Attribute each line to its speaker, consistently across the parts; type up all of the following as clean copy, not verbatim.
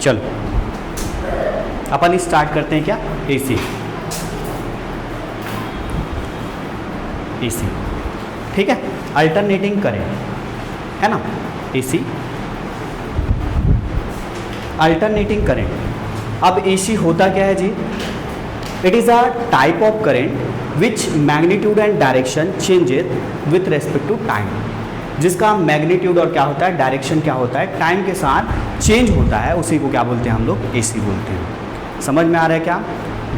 Speaker 1: चलो अपन स्टार्ट करते हैं क्या, एसी। एसी ठीक है, अल्टरनेटिंग करेंट है ना, एसी अल्टरनेटिंग करेंट। अब एसी होता क्या है जी, it is a type of current which magnitude and direction changes with respect to time, जिसका मैग्नीट्यूड और क्या होता है, डायरेक्शन क्या होता है, टाइम के साथ चेंज होता है, उसी को क्या बोलते हैं हम लोग, एसी बोलते हैं। समझ में आ रहा है क्या,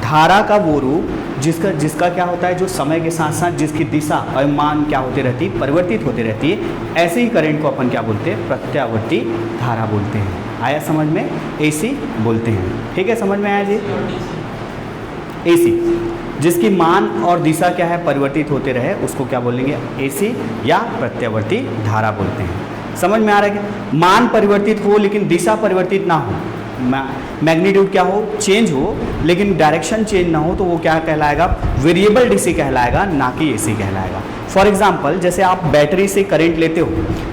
Speaker 1: धारा का वो रूप जिसका क्या होता है, जो समय के साथ साथ जिसकी दिशा और मान क्या होती रहती है, परिवर्तित होती रहती है, ऐसे ही करंट को अपन क्या बोलते हैं, प्रत्यावर्ती धारा बोलते हैं। आया समझ में, एसी बोलते हैं। ठीक है, समझ में आया जी। एसी जिसकी मान और दिशा क्या है, परिवर्तित होते रहे, उसको क्या बोलेंगे, एसी या प्रत्यावर्ती धारा बोलते हैं। समझ में आ रहा है कि मान परिवर्तित हो लेकिन दिशा परिवर्तित ना हो, मैग्नीट्यूड क्या हो, चेंज हो लेकिन डायरेक्शन चेंज ना हो, तो वो क्या कहलाएगा, वेरिएबल डीसी कहलाएगा, ना कि एसी कहलाएगा। फॉर एग्जांपल जैसे आप बैटरी से करंट लेते हो,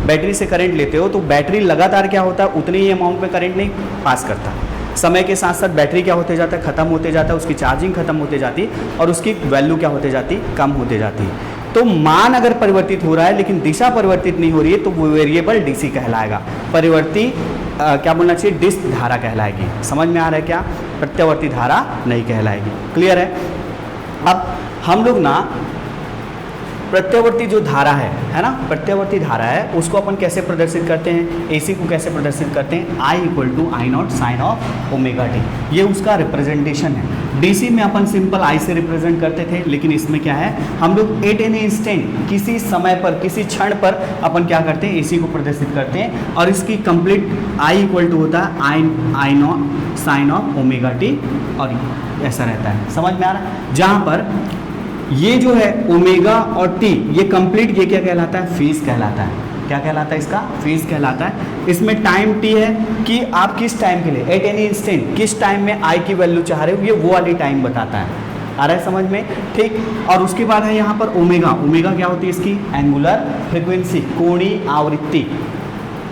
Speaker 1: बैटरी से करंट लेते हो तो बैटरी लगातार क्या होता है, उतने ही अमाउंट में करंट नहीं पास करता, समय के साथ साथ बैटरी क्या होते जाता है, खत्म होते जाता है, उसकी चार्जिंग खत्म होते जाती और उसकी वैल्यू क्या होते जाती, कम होते जाती। तो मान अगर परिवर्तित हो रहा है लेकिन दिशा परिवर्तित नहीं हो रही है तो वो वेरिएबल डीसी कहलाएगा, परिवर्ती क्या बोलना चाहिए, डिस्क धारा कहलाएगी। समझ में आ रहा है क्या, प्रत्यावर्ती धारा नहीं कहलाएगी। क्लियर है। अब हम लोग ना प्रत्यावर्ती जो धारा है ना, प्रत्यावर्ती धारा है, उसको अपन कैसे प्रदर्शित करते हैं, एसी को कैसे प्रदर्शित करते हैं, I = I0 sine of omega t, ये उसका रिप्रेजेंटेशन है। डीसी में अपन सिंपल I से रिप्रेजेंट करते थे, लेकिन इसमें क्या है, हम लोग एट एनी इंस्टेंट, किसी समय पर, किसी क्षण पर अपन क्या करते हैं, एसी को प्रदर्शित करते हैं, और इसकी कंप्लीट I = होता है I0 sine of omega T, और ऐसा रहता है। समझ में आ रहा है, जहाँ पर ये जो है ओमेगा और टी, ये कंप्लीट, ये क्या कहलाता है, फेज कहलाता है। क्या कहलाता है, इसका फेज कहलाता है। इसमें टाइम टी है कि आप किस टाइम के लिए, एट एनी इंस्टेंट, किस टाइम में आई की वैल्यू चाह रहे हो, ये वो वाली टाइम बताता है। आ रहा है समझ में, ठीक। और उसके बाद है यहाँ पर ओमेगा, ओमेगा क्या होती है, इसकी एंगुलर फ्रिक्वेंसी, कोणीय आवृत्ति,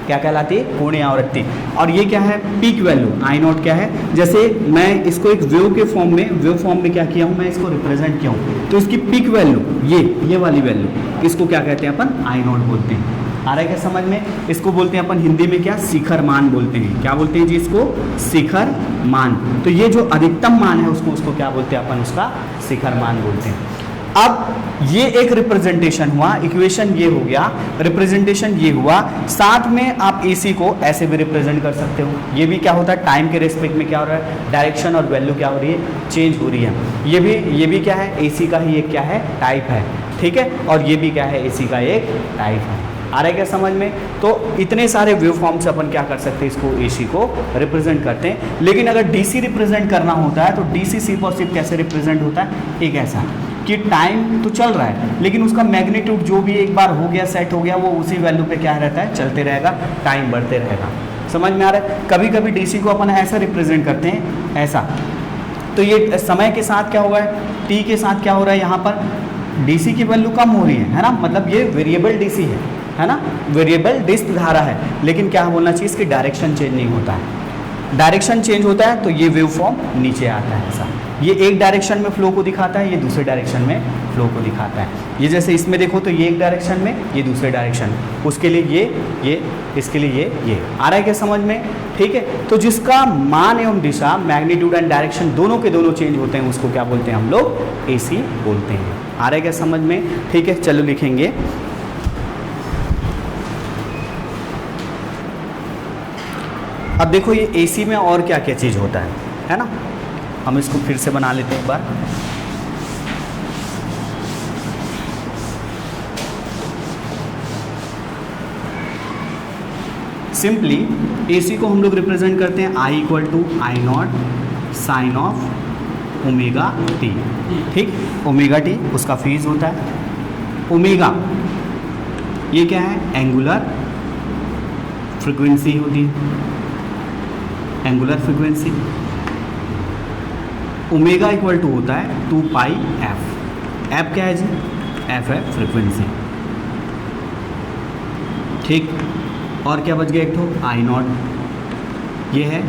Speaker 1: क्या कहलाती है, कोणीय आवृत्ति। और ये क्या है, पीक वैल्यू I0 क्या है, जैसे मैं इसको एक वेव के फॉर्म में, वेव फॉर्म में क्या किया हूँ, मैं इसको रिप्रेजेंट किया हूँ, तो इसकी पीक वैल्यू ये वाली वैल्यू, इसको क्या कहते हैं अपन, I0 बोलते हैं। आ रहा है क्या समझ में, इसको बोलते हैं अपन हिंदी में क्या, शिखर मान बोलते हैं। क्या बोलते हैं जी, इसको शिखर मान। तो ये जो अधिकतम मान है उसको क्या बोलते हैं अपन, उसका शिखर मान बोलते हैं। अब ये एक रिप्रेजेंटेशन हुआ, इक्वेशन ये हो गया, रिप्रेजेंटेशन ये हुआ, साथ में आप एसी को ऐसे भी रिप्रेजेंट कर सकते हो। ये भी क्या होता है, टाइम के रेस्पेक्ट में क्या हो रहा है, डायरेक्शन और वैल्यू क्या हो रही है, चेंज हो रही है। ये भी क्या है, एसी का ही एक क्या है, टाइप है। ठीक है, और ये भी क्या है, एसी का एक टाइप है। आ रहा है क्या समझ में। तो इतने सारे वेव फॉर्म से अपन क्या कर सकते हैं, इसको एसी को रिप्रेजेंट करते हैं। लेकिन अगर डीसी रिप्रेजेंट करना होता है तो डीसी सिर्फ और सिर्फ कैसे रिप्रेजेंट होता है, एक ऐसा कि टाइम तो चल रहा है लेकिन उसका मैग्नीट्यूड जो भी एक बार हो गया, सेट हो गया, वो उसी वैल्यू पे क्या रहता है, चलते रहेगा, टाइम बढ़ते रहेगा। समझ में आ रहा है। कभी कभी डीसी को अपन ऐसा रिप्रेजेंट करते हैं, ऐसा, तो ये समय के साथ क्या होगा, टी के साथ क्या हो रहा है, यहाँ पर डीसी की वैल्यू कम हो रही है ना, मतलब ये वेरिएबल डीसी है ना, वेरिएबल डिस्क धारा है, लेकिन क्या बोलना चाहिए, इसकी डायरेक्शन चेंज नहीं होता है। डायरेक्शन चेंज होता है तो ये वेव फॉर्म नीचे आता है, ऐसा, ये एक डायरेक्शन में फ्लो को दिखाता है, ये दूसरे डायरेक्शन में फ्लो को दिखाता है। ये जैसे इसमें देखो तो ये एक डायरेक्शन में, ये दूसरे डायरेक्शन में, उसके लिए ये इसके लिए ये। आ रहा है क्या समझ में। ठीक है, तो जिसका मान एवं दिशा, मैग्नीट्यूड एंड डायरेक्शन दोनों के दोनों चेंज होते हैं, उसको क्या बोलते हैं हम लोग, एसी बोलते हैं। आ रहा है क्या समझ में। ठीक है, चलो लिखेंगे। अब देखो ये एसी में और क्या क्या चीज़ होता है ना, हम इसको फिर से बना लेते हैं एक बार। सिंपली एसी को हम लोग रिप्रेजेंट करते हैं I = I0 sine of omega t. ठीक, ओमेगा टी उसका फेज होता है। ओमेगा ये क्या है, एंगुलर फ्रीक्वेंसी होती है, एंगुलर फ्रीक्वेंसी। ओमेगा = होता है 2πf। एफ क्या है जी, एफ है फ्रीक्वेंसी। ठीक, और क्या बच गया, एक तो I0, ये है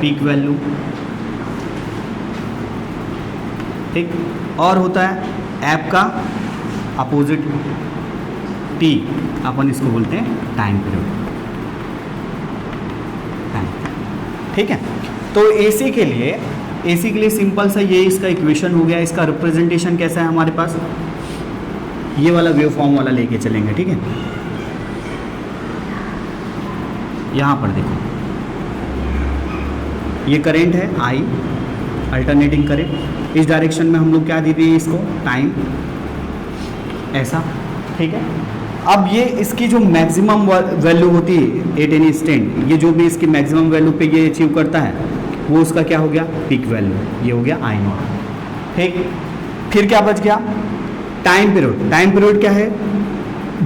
Speaker 1: पीक वैल्यू, ठीक, और होता है ऐप का अपोजिट टी, अपन इसको बोलते हैं टाइम पीरियड, ठीक है। तो एसी के लिए सिंपल सा ये इसका इक्वेशन हो गया। इसका रिप्रेजेंटेशन कैसा है हमारे पास, ये वाला वेव फॉर्म वाला लेके चलेंगे, ठीक है। यहाँ पर देखो, ये करंट है आई, अल्टरनेटिंग करंट, इस डायरेक्शन में हम लोग क्या दे दिए इसको, टाइम, ऐसा, ठीक है। अब ये इसकी जो मैक्सिमम वैल्यू होती है एट एनी इंस्टेंट, ये जो भी इसकी मैक्सिमम वैल्यू पे ये अचीव करता है वो उसका क्या हो गया, पीक वैल्यू, ये हो गया आई नॉट, ठीक। फिर क्या बच गया, टाइम पीरियड। टाइम पीरियड क्या है,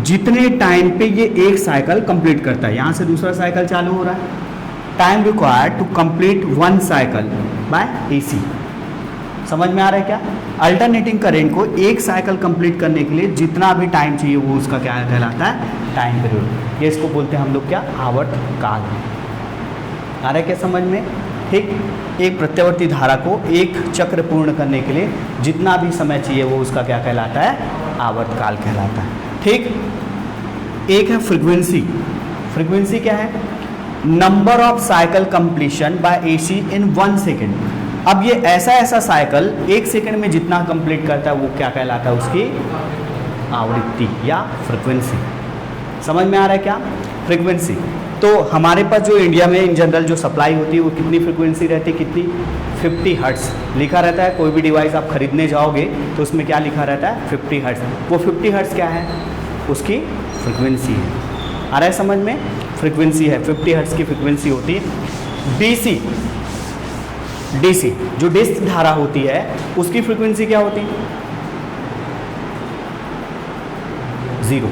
Speaker 1: जितने टाइम पे ये एक साइकिल कंप्लीट करता है, यहाँ से दूसरा साइकिल चालू हो रहा है, time required to complete one cycle by AC. समझ में आ रहा है क्या, अल्टरनेटिंग करंट को एक साइकिल कंप्लीट करने के लिए जितना भी टाइम चाहिए वो उसका क्या कहलाता है, टाइम पीरियड। ये इसको बोलते हैं हम लोग क्या, आवर्त काल। आ रहा है क्या समझ में, ठीक। एक प्रत्यावर्ती धारा को एक चक्र पूर्ण करने के लिए जितना भी समय चाहिए वो उसका क्या कहलाता है, आवर्त काल कहलाता है, ठीक। एक है फ्रीक्वेंसी। फ्रीक्वेंसी क्या है, number of cycle completion by AC in 1 second. अब ये ऐसा साइकिल 1 सेकेंड में जितना कंप्लीट करता है वो क्या कहलाता है, उसकी आवृत्ति या फ्रीक्वेंसी। समझ में आ रहा है क्या, फ्रीक्वेंसी। तो हमारे पास जो इंडिया में इन जनरल जो सप्लाई होती है वो कितनी फ्रीक्वेंसी रहती है, कितनी, 50 हर्ट्ज लिखा रहता है। कोई भी डिवाइस आप खरीदने जाओगे तो उसमें क्या लिखा रहता है, 50 हर्ट्ज। वो 50 हर्ट्ज क्या है, उसकी फ्रीक्वेंसी है। आ रहा है समझ में, फ्रीक्वेंसी है, 50 हर्ट्ज की फ्रीक्वेंसी होती है। डीसी जो डिस्क धारा होती है उसकी फ्रीक्वेंसी क्या होती है, 0।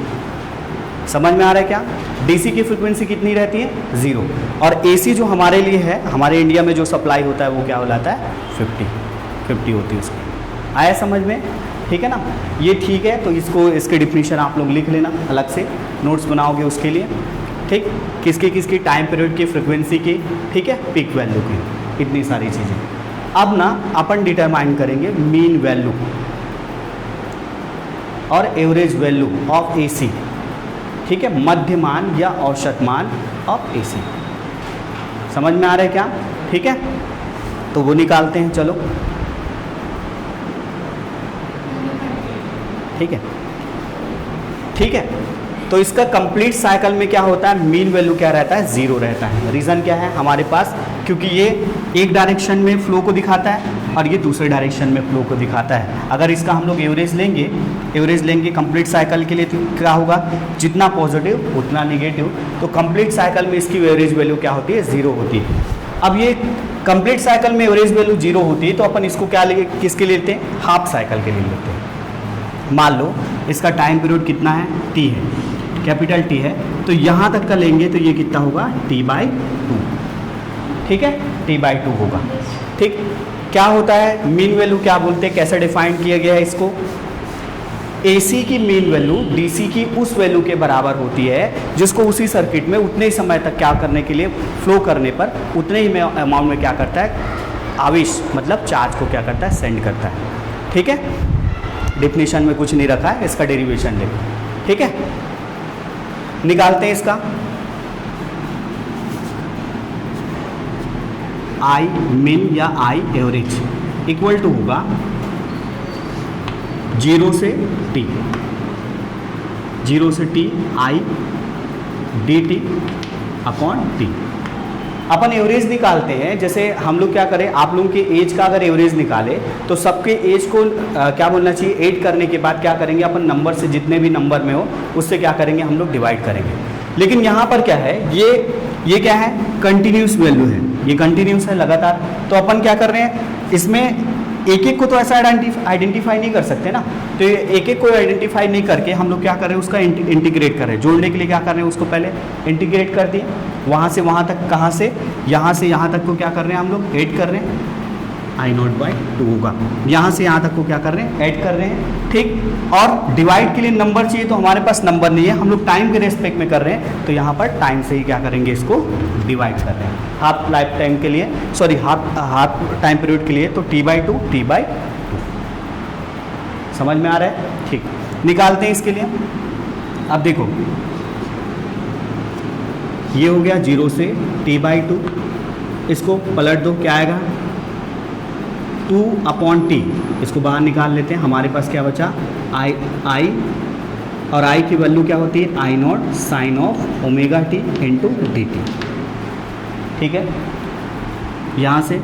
Speaker 1: समझ में आ रहा है क्या, डीसी की फ्रीक्वेंसी कितनी रहती है, 0। और एसी जो हमारे लिए है, हमारे इंडिया में जो सप्लाई होता है वो क्या होता है, 50 होती है उसकी। आया समझ में, ठीक है ना, ये ठीक है। तो इसको, इसकी डिफिनीशन आप लोग लिख लेना, अलग से नोट्स बनाओगे उसके लिए, ठीक। किसकी टाइम पीरियड की, फ्रीक्वेंसी की, ठीक है, पीक वैल्यू की, इतनी सारी चीज़ें। अब ना अपन डिटरमाइन करेंगे मीन वैल्यू और एवरेज वैल्यू ऑफ एसी, ठीक है, मध्य मान या औसत मान ऑफ एसी। समझ में आ रहा है क्या, ठीक है। तो वो निकालते हैं, चलो, ठीक है, ठीक है। तो इसका कंप्लीट साइकिल में क्या होता है, मीन वैल्यू क्या रहता है, 0 रहता है। रीज़न क्या है हमारे पास, क्योंकि ये एक डायरेक्शन में फ्लो को दिखाता है और ये दूसरे डायरेक्शन में फ्लो को दिखाता है। अगर इसका हम लोग एवरेज लेंगे कंप्लीट साइकिल के लिए, तो क्या होगा, जितना पॉजिटिव उतना निगेटिव। तो कंप्लीट साइकिल में इसकी एवरेज वैल्यू क्या होती है, 0 होती है। अब ये कंप्लीट साइकिल में एवरेज वैल्यू 0 होती है तो अपन इसको क्या किसके लिए लेते हैं, हाफ साइकिल के लिए लेते हैं। मान लो इसका टाइम पीरियड कितना है, t है, कैपिटल T है, तो यहाँ तक का लेंगे तो ये कितना होगा, t/2, ठीक है, t/2 होगा, ठीक। क्या होता है मीन वैल्यू, क्या बोलते हैं, कैसे डिफाइन किया गया है इसको, AC की मीन वैल्यू DC की उस वैल्यू के बराबर होती है जिसको उसी सर्किट में उतने ही समय तक क्या करने के लिए, फ्लो करने पर उतने ही अमाउंट में क्या करता है, आवेश मतलब चार्ज को क्या करता है, सेंड करता है, ठीक है। डिफिनीशन में कुछ नहीं रखा है, इसका डेरिवेशन देखो, ठीक है। निकालते हैं इसका, आई मिन या आई एवरेज इक्वल टू होगा 0 से t, 0 से t आई dt अपॉन t। अपन एवरेज निकालते हैं, जैसे हम लोग क्या करें, आप लोगों के एज का अगर एवरेज निकाले तो सबके एज को क्या बोलना चाहिए, ऐड करने के बाद क्या करेंगे अपन, नंबर से जितने भी नंबर में हो उससे क्या करेंगे, हम लोग डिवाइड करेंगे। लेकिन यहाँ पर क्या है, ये क्या है, कंटिन्यूस वैल्यू है, ये कंटिन्यूस है लगातार। तो अपन क्या कर रहे हैं, इसमें एक को तो ऐसा आइडेंटिफाई नहीं कर सकते ना, तो एक को आइडेंटिफाई नहीं करके हम लोग क्या कर रहे हैं, उसका इंटीग्रेट कर रहे हैं। जोड़ने के लिए क्या कर रहे हैं, उसको पहले इंटीग्रेट कर दिए, वहाँ से वहाँ तक, कहाँ से यहाँ तक को क्या कर रहे हैं हम लोग, ऐड कर रहे हैं, I0/2 होगा। यहाँ से यहाँ तक को क्या कर रहे हैं, ऐड कर रहे हैं, ठीक। और डिवाइड के लिए नंबर चाहिए, तो हमारे पास नंबर नहीं है, हम लोग टाइम के रेस्पेक्ट में कर रहे हैं, तो यहाँ पर टाइम से ही क्या करेंगे, इसको डिवाइड कर रहे हैं। हाफ लाइफ टाइम के लिए, सॉरी हाफ टाइम पीरियड के लिए, तो T/2 T/2 समझ में आ रहा है, ठीक। निकालते हैं इसके लिए। अब देखो ये हो गया 0 से T/2, इसको पलट दो, क्या आएगा 2/T, इसको बाहर निकाल लेते हैं। हमारे पास क्या बचा, I, और I की वैल्यू क्या होती है, I0 sine of omega t into d t, ठीक है। यहाँ से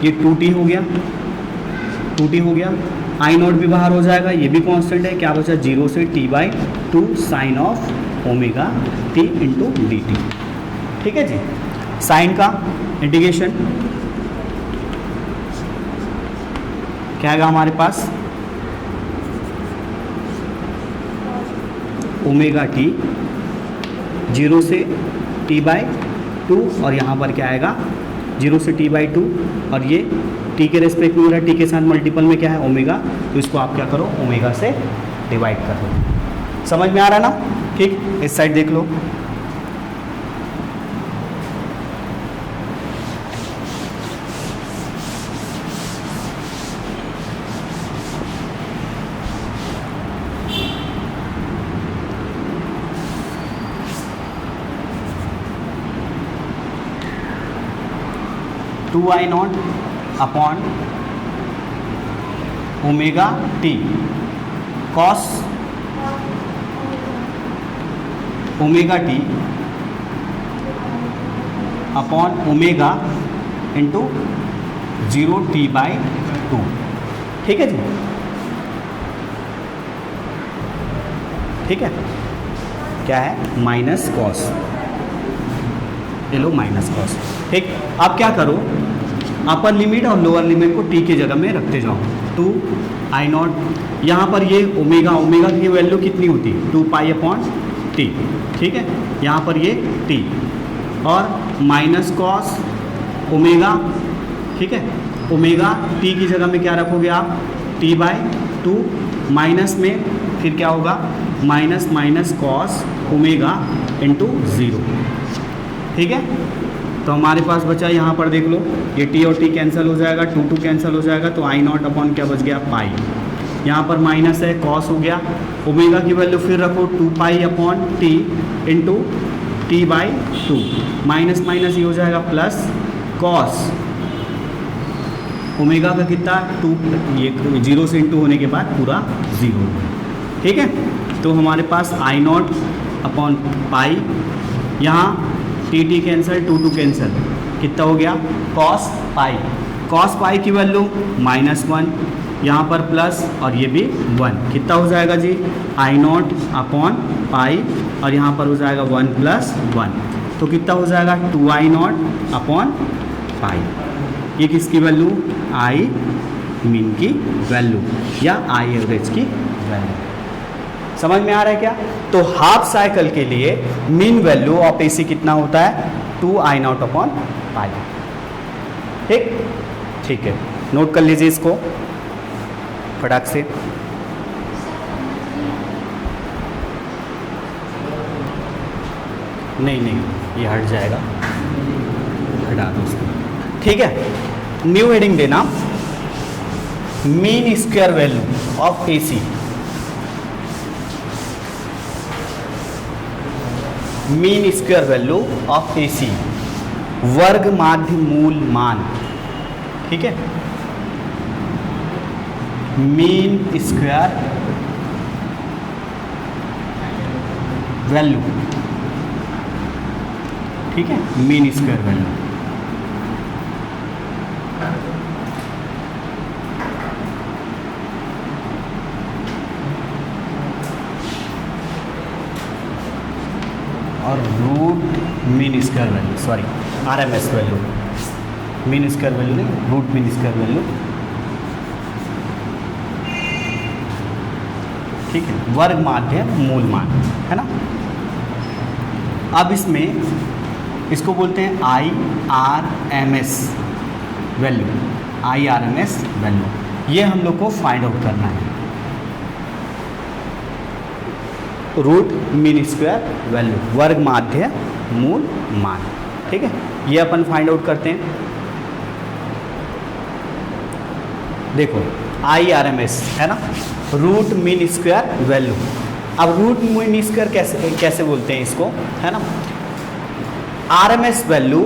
Speaker 1: ये 2T हो गया, 2T हो गया, I0 भी बाहर हो जाएगा, ये भी कांस्टेंट है, क्या बचा 0 से T/2 sine of omega t into d t, ठीक है जी। साइन का इंटीग्रेशन क्या आएगा हमारे पास, ओमेगा टी 0 से T/2, और यहाँ पर क्या आएगा 0 से T/2, और ये टी के रेस्पेक्ट में हो रहा है, टी के साथ मल्टीपल में क्या है ओमेगा, तो इसको आप क्या करो ओमेगा से डिवाइड कर दो। समझ में आ रहा है ना, ठीक। इस साइड देख लो, two I0 upon omega t cos omega t upon omega into 0 T/2, ठीक है जी, ठीक है। क्या है माइनस कॉस, ये लो माइनस कॉस, ठीक। अब क्या करो, अपर लिमिट और लोअर लिमिट को टी की जगह में रखते जाओ। 2I0, यहाँ पर ये ओमेगा, ओमेगा की वैल्यू कितनी होती है 2π/T, ठीक है। यहाँ पर ये टी, और माइनस कॉस ओमेगा, ठीक है। ओमेगा टी की जगह में क्या रखोगे आप T/2, माइनस में फिर क्या होगा minus minus cos omega into 0, ठीक है। तो हमारे पास बचा यहाँ पर देख लो, ये टी और टी कैंसिल हो जाएगा, 2 कैंसिल हो जाएगा, तो I0 अपॉन क्या बच गया पाई, यहाँ पर माइनस है कॉस हो गया, ओमेगा की वैल्यू फिर रखो 2π/T into T/2, minus minus ये हो जाएगा प्लस कॉस ओमेगा का कितना 2, ये 0 से इंटू होने के बाद पूरा 0, ठीक है। तो हमारे पास I0 अपॉन पाई, यहाँ T कैंसिल 2 कैंसिल, कितना हो गया कॉस पाई, कॉस पाई की वैल्यू -1, यहाँ पर प्लस और ये भी 1, कितना हो जाएगा जी I0 अपॉन पाई, और यहाँ पर हो जाएगा 1 + 1, तो कितना हो जाएगा 2I0 अपॉन पाई। ये किसकी वैल्यू आई मीन की वैल्यू या आई एवरेज की वैल्यू। समझ में आ रहा है क्या? तो हाफ साइकिल के लिए मीन वैल्यू ऑफ एसी कितना होता है 2I0 अपॉन पाई। ठीक, ठीक है, नोट कर लीजिए इसको फटाक से। नहीं नहीं ये हट जाएगा, हटा दो उसको। ठीक है, न्यू हेडिंग देना mean square value of AC. Mean square value of AC, वर्ग माध्य मूल मान। ठीक है, मीन स्क्वायर वैल्यू, ठीक है, मीन स्क्वायर वैल्यू। और root mean square value, sorry RMS value, mean square value नहीं, रूट मीन स्क्वायर वैल्यू। ठीक है, वर्ग माध्य मूल मान, है ना। अब इसमें इसको बोलते हैं IRMS वैल्यू, IRMS वैल्यू, ये हम लोग को फाइंड आउट करना है। रूट मीन स्क्वायर वैल्यू, वर्ग माध्य मूल मान, ठीक है, ये अपन फाइंड आउट करते हैं। देखो IRMS है ना, रूट मीन स्क्वायर वैल्यू। अब रूट मीन स्क्वायर कैसे बोलते हैं इसको, है ना, RMS वैल्यू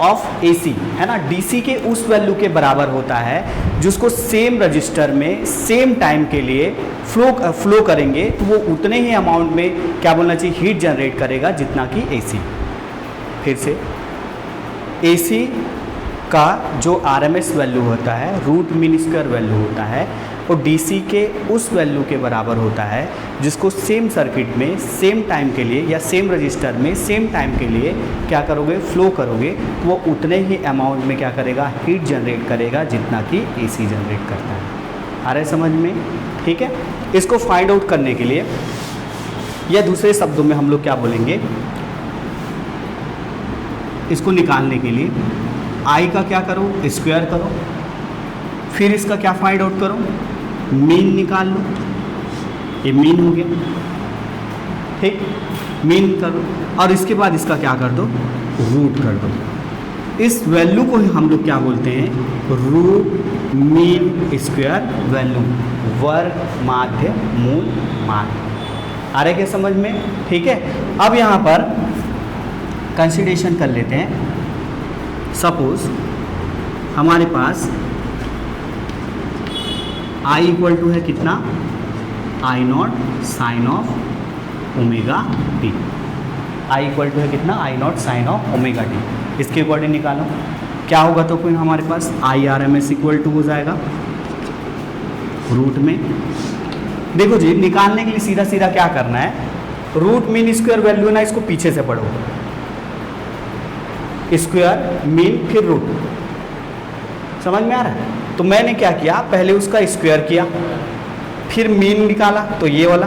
Speaker 1: ऑफ AC है ना, DC के उस वैल्यू के बराबर होता है जिसको सेम रजिस्टर में सेम टाइम के लिए फ्लो करेंगे तो वो उतने ही अमाउंट में क्या बोलना चाहिए, हीट जनरेट करेगा जितना कि AC। फिर से AC का जो RMS वैल्यू होता है, रूट मीन स्क्वायर वैल्यू होता है, वो DC के उस वैल्यू के बराबर होता है जिसको सेम सर्किट में सेम टाइम के लिए या सेम रजिस्टर में सेम टाइम के लिए क्या करोगे, फ्लो करोगे तो वो उतने ही अमाउंट में क्या करेगा, हीट जनरेट करेगा जितना कि AC जनरेट करता है। आ रहा है समझ में, ठीक है। इसको फाइंड आउट करने के लिए या दूसरे शब्दों में हम लोग क्या बोलेंगे, इसको निकालने के लिए I का क्या करो, स्क्वायर करो, फिर इसका क्या फाइंड आउट करो, मीन निकाल लो, ये मीन हो गया, ठीक, मीन करो, और इसके बाद इसका क्या कर दो, रूट कर दो। इस वैल्यू को हम लोग क्या बोलते हैं, रूट मीन स्क्वायर वैल्यू, वर्ग माध्य मूल मान। आ रहा है क्या समझ में, ठीक है। अब यहाँ पर कंसिडरेशन कर लेते हैं। सपोज हमारे पास I इक्वल टू है कितना, I0 sine of omega t. I equal to है कितना, I0 sine of omega t. इसके अकॉर्डिंग निकालो क्या होगा, तो फिर हमारे पास IRMS इक्वल टू हो जाएगा रूट में। देखो जी, निकालने के लिए सीधा सीधा क्या करना है, रूट मीन स्क्वायर वैल्यू ना, इसको पीछे से पढ़ो, स्क्वायर मीन फिर रूट, समझ में आ रहा है। तो मैंने क्या किया, पहले उसका स्क्वायर किया, फिर मीन निकाला, तो ये वाला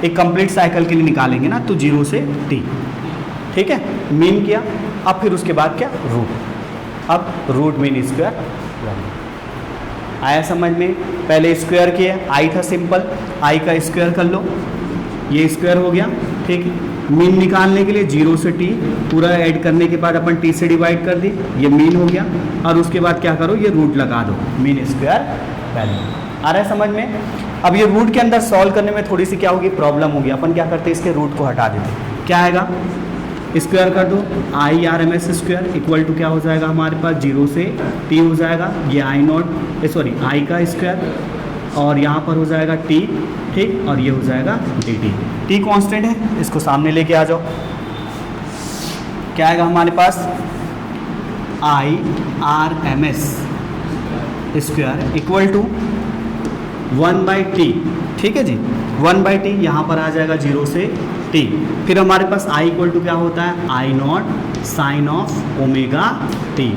Speaker 1: एक कंप्लीट साइकिल के लिए निकालेंगे ना, तो 0 से T, ठीक है, मीन किया। अब फिर उसके बाद क्या, रूट। अब रूट मीन स्क्वायर आया समझ में। पहले स्क्वायर किया, I था सिंपल, I का स्क्वायर कर लो, ये स्क्वायर हो गया, ठीक है। मीन निकालने के लिए 0 से T पूरा ऐड करने के बाद अपन T से डिवाइड कर दी, ये मीन हो गया, और उसके बाद क्या करो, ये रूट लगा दो, मीन स्क्वायर वैल्यू। आ रहा है समझ में। अब ये रूट के अंदर सॉल्व करने में थोड़ी सी क्या होगी, प्रॉब्लम होगी। अपन क्या करते हैं, इसके रूट को हटा देते, क्या आएगा, स्क्वायर कर दो, IRMS स्क्वायर इक्वल टू क्या हो जाएगा हमारे पास, 0 से T हो जाएगा, ये I का स्क्वायर, और यहाँ पर हो जाएगा T, ठीक, और ये हो जाएगा dt। T कांस्टेंट है, इसको सामने लेके आ जाओ, क्या आएगा हमारे पास, IRMS square equal to 1/T, ठीक है जी, 1/T यहाँ पर आ जाएगा 0 से T। फिर हमारे पास I इक्वल टू क्या होता है, I0 sine of omega T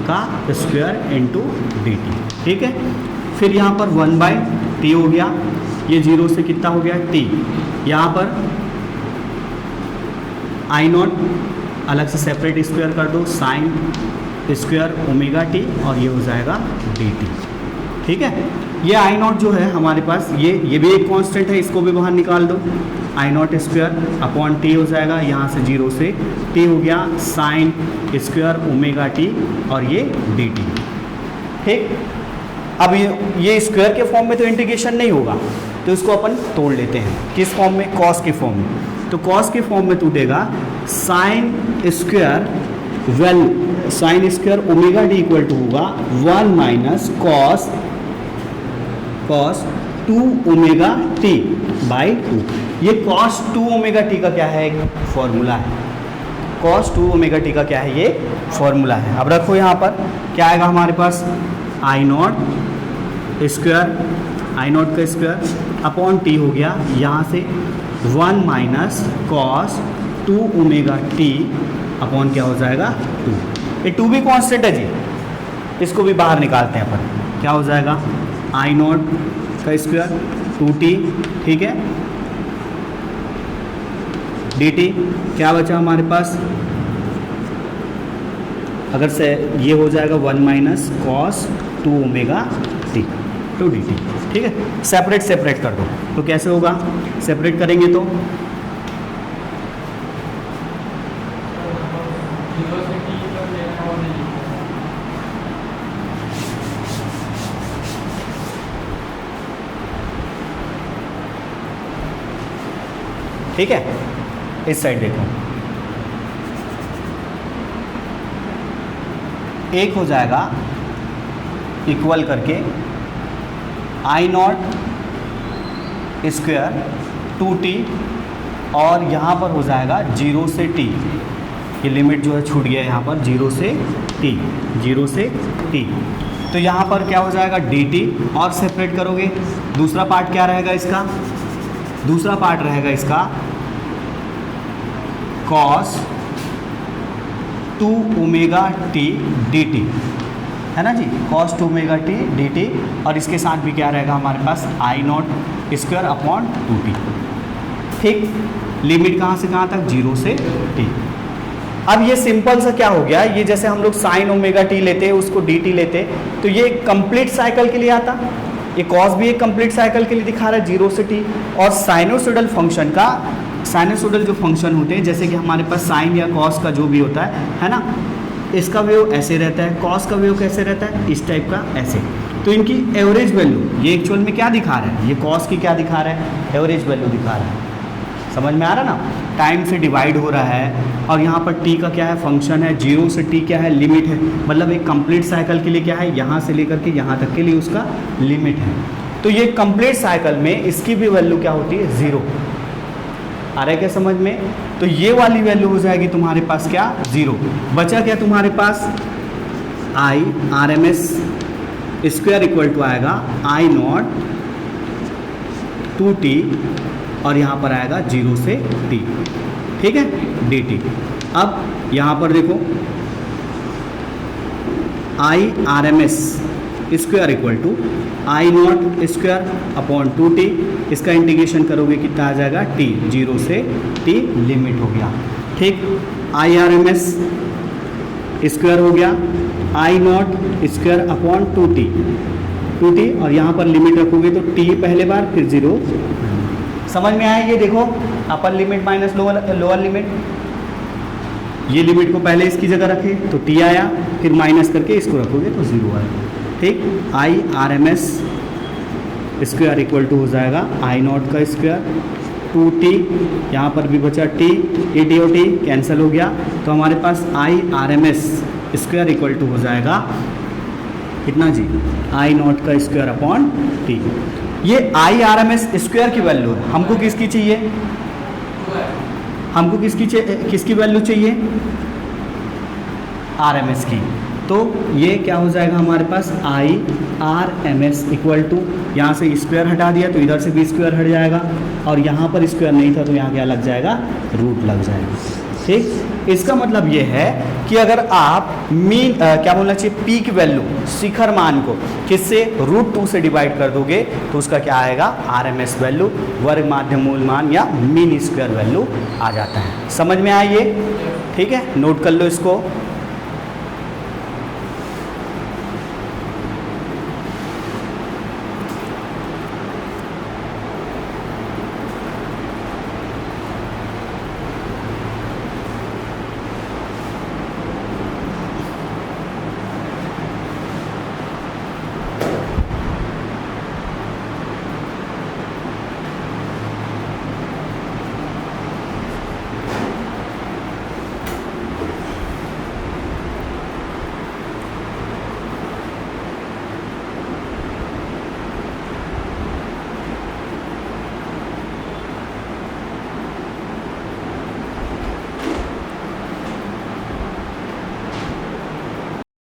Speaker 1: का स्क्वायर इंटू dt, ठीक है। फिर यहाँ पर 1/T हो गया, ये 0 से कितना हो गया T, यहाँ पर I0 अलग से सेपरेट स्क्वायर कर दो, साइन स्क्वायर ओमेगा T, और ये हो जाएगा dt, ठीक है। ये I0 जो है हमारे पास, ये भी एक कांस्टेंट है, इसको भी बाहर निकाल दो, I0 स्क्वायर अपॉन T हो जाएगा, यहाँ से 0 से T हो गया, साइन स्क्वायर ओमेगा T, और ये dt, ठीक। अब ये स्क्वायर के फॉर्म में तो इंटीग्रेशन नहीं होगा, तो इसको अपन तोड़ लेते हैं, किस फॉर्म में, कॉस के फॉर्म में। तो कॉस के फॉर्म में टूटेगा, sine square value, sine square omega d equal to होगा 1 minus cos 2 omega t by 2। ये कॉस 2 ओमेगा टी का क्या है, एक फॉर्मूला है, कॉस 2 ओमेगा टी का क्या है, ये फॉर्मूला है। अब रखो यहाँ पर क्या आएगा हमारे पास, I0 स्क्वायर, I0 का स्क्वायर अपॉन T हो गया, यहाँ से 1 minus cos 2 omega t upon क्या हो जाएगा 2। ये 2 भी कांस्टेंट है जी, इसको भी बाहर निकालते हैं अपन, क्या हो जाएगा I0 का स्क्वायर 2T, ठीक है, dt क्या बचा हमारे पास, अगर से ये हो जाएगा 1 minus cos 2 omega t to d t. ठीक है, सेपरेट सेपरेट कर दो। तो कैसे होगा, सेपरेट करेंगे तो ठीक है, इस साइड देखो, एक हो जाएगा इक्वल करके आई नॉट स्क्वायर 2t और यहाँ पर हो जाएगा 0 से t, ये लिमिट जो है छूट गया यहाँ पर 0 से t, 0 से t। तो यहाँ पर क्या हो जाएगा dt और सेपरेट करोगे, दूसरा पार्ट क्या रहेगा इसका, दूसरा पार्ट रहेगा इसका cos 2 ओमेगा t dt, है ना जी, cos 2 ओमेगा t dt, और इसके साथ भी क्या रहेगा हमारे पास आई नॉट स्क्वायर अपॉन 2t। ठीक, लिमिट कहाँ से कहाँ तक, 0 से t। अब ये सिंपल सा क्या हो गया, ये जैसे हम लोग साइन ओमेगा t लेते उसको dt लेते, तो ये कंप्लीट साइकिल के लिए आता, ये कॉस भी एक कंप्लीट साइकिल के लिए दिखा रहा है 0 से t। और साइनोसोडल फंक्शन का, साइनोसोडल जो फंक्शन होते हैं जैसे कि हमारे पास साइन या कॉस का जो भी होता है ना, इसका वेव ऐसे रहता है, कॉस का वेव कैसे रहता है, इस टाइप का ऐसे। तो इनकी एवरेज वैल्यू, ये एक्चुअल में क्या दिखा रहा है, ये कॉस की क्या दिखा रहा है, एवरेज वैल्यू दिखा रहा है। समझ में आ रहा ना, टाइम से डिवाइड हो रहा है, और यहाँ पर t का क्या है फंक्शन है, 0 से t क्या है लिमिट है, मतलब एक कंप्लीट साइकिल के लिए क्या है, यहाँ से लेकर के यहाँ तक के लिए उसका लिमिट है। तो ये कंप्लीट साइकिल में इसकी भी वैल्यू क्या होती है, 0। आ रहा है क्या समझ में, तो ये वाली वैल्यू हो जाएगी तुम्हारे पास क्या, 0। बचा क्या तुम्हारे पास, I R M S square equal to आएगा आई नॉट 2t और यहाँ पर आएगा 0 से t। ठीक है, dt। अब यहाँ पर देखो I R M S square equal to I not square upon 2t, इसका इंटीग्रेशन करोगे कितना आ जाएगा, t, 0 से t लिमिट हो गया। ठीक, I R M S square हो गया आई नॉट स्क्वायर अपॉन 2t, और यहाँ पर लिमिट रखोगे तो t पहले बार फिर 0। समझ में आया, ये देखो upper limit minus lower limit, ये लिमिट को पहले इसकी जगह रखे तो t आया, फिर माइनस करके इसको रखोगे तो 0 आया। ठीक, I R M S square equal to हो जाएगा आई नॉट का स्क्वायर 2t, यहाँ पर भी बचा t, t और t कैंसिल हो गया, तो हमारे पास I R M S square equal to हो जाएगा कितना जी, आई नॉट का स्क्वायर अपॉन t। ये I R M S square की वैल्यू है, हमको किसकी चाहिए, हमको किसकी वैल्यू चाहिए, आर एम एस की। तो ये क्या हो जाएगा हमारे पास I R M S equal to, यहाँ से स्क्वायर हटा दिया तो इधर से भी स्क्वायर हट जाएगा, और यहाँ पर स्क्वायर नहीं था तो यहाँ क्या लग जाएगा, रूट लग जाएगा। ठीक, इसका मतलब ये है कि अगर आप मीन क्या बोलना चाहिए, पीक वैल्यू, शिखर मान को किससे, √2 से डिवाइड कर दोगे तो उसका क्या आएगा, आर एम एस वैल्यू, वर्ग माध्य मूल मान या मीन स्क्वायर वैल्यू आ जाता है। समझ में आइए, ठीक है, नोट कर लो इसको।